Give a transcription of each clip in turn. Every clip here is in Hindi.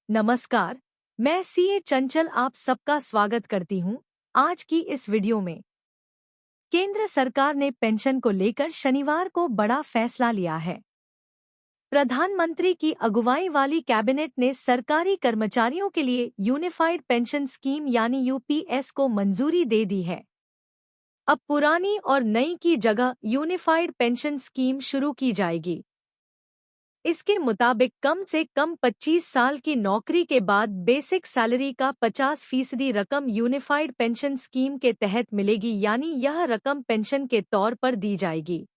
नमस्कार, मैं सीए चंचल आप सबका स्वागत करती हूं। आज की इस वीडियो में केंद्र सरकार ने पेंशन को लेकर शनिवार को बड़ा फैसला लिया है। प्रधानमंत्री की अगुवाई वाली कैबिनेट ने सरकारी कर्मचारियों के लिए यूनिफाइड पेंशन स्कीम यानी यूपीएस को मंजूरी दे दी है। अब पुरानी और नई की जगह यूनिफाइड पेंशन स्कीम शुरू की जाएगी। इसके मुताबिक कम से कम 25 साल की नौकरी के बाद बेसिक सैलरी का 50% रकम यूनिफाइड पेंशन स्कीम के तहत मिलेगी, यानी यह रकम पेंशन के तौर पर दी जाएगी।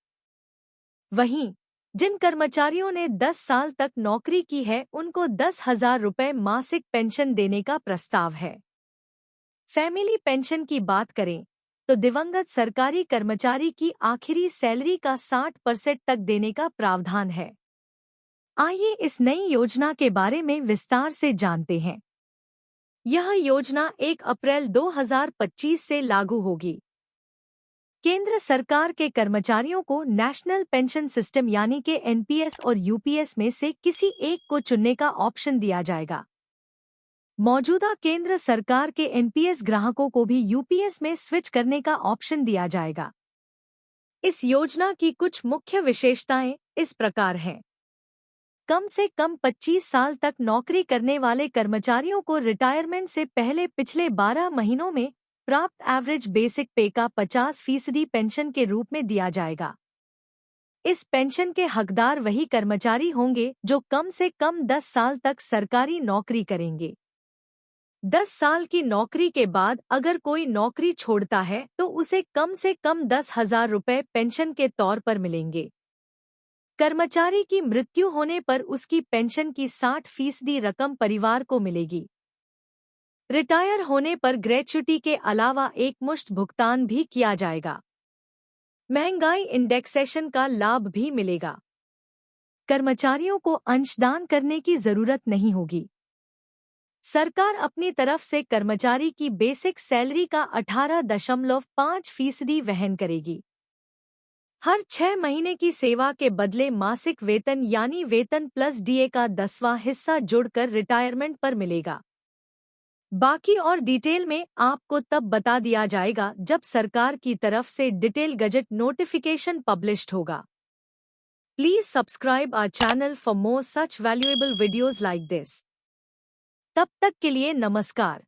वहीं जिन कर्मचारियों ने 10 साल तक नौकरी की है उनको 10,000 रुपये मासिक पेंशन देने का प्रस्ताव है। फैमिली पेंशन की बात करें तो दिवंगत सरकारी कर्मचारी की आखिरी सैलरी का 60% तक देने का प्रावधान है। आइए इस नई योजना के बारे में विस्तार से जानते हैं। यह योजना 1 अप्रैल 2025 से लागू होगी। केंद्र सरकार के कर्मचारियों को नेशनल पेंशन सिस्टम यानी कि एनपीएस और यूपीएस में से किसी एक को चुनने का ऑप्शन दिया जाएगा। मौजूदा केंद्र सरकार के एनपीएस ग्राहकों को भी यूपीएस में स्विच करने का ऑप्शन दिया जाएगा। इस योजना की कुछ मुख्य विशेषताएं इस प्रकार हैं। कम से कम 25 साल तक नौकरी करने वाले कर्मचारियों को रिटायरमेंट से पहले पिछले 12 महीनों में प्राप्त एवरेज बेसिक पे का 50% पेंशन के रूप में दिया जाएगा। इस पेंशन के हकदार वही कर्मचारी होंगे जो कम से कम 10 साल तक सरकारी नौकरी करेंगे। 10 साल की नौकरी के बाद अगर कोई नौकरी छोड़ता है तो उसे कम से कम 10,000 रुपये पेंशन के तौर पर मिलेंगे। कर्मचारी की मृत्यु होने पर उसकी पेंशन की 60% रकम परिवार को मिलेगी। रिटायर होने पर ग्रेच्युटी के अलावा एकमुश्त भुगतान भी किया जाएगा। महंगाई इंडेक्सेशन का लाभ भी मिलेगा। कर्मचारियों को अंशदान करने की जरूरत नहीं होगी। सरकार अपनी तरफ से कर्मचारी की बेसिक सैलरी का 18.5% वहन करेगी। हर 6 महीने की सेवा के बदले मासिक वेतन यानी वेतन प्लस डीए का 10वां हिस्सा जुड़कर रिटायरमेंट पर मिलेगा। बाकी और डिटेल में आपको तब बता दिया जाएगा जब सरकार की तरफ से डिटेल गजट नोटिफिकेशन पब्लिश्ड होगा। Please subscribe our channel for more such valuable videos like this. तब तक के लिए नमस्कार।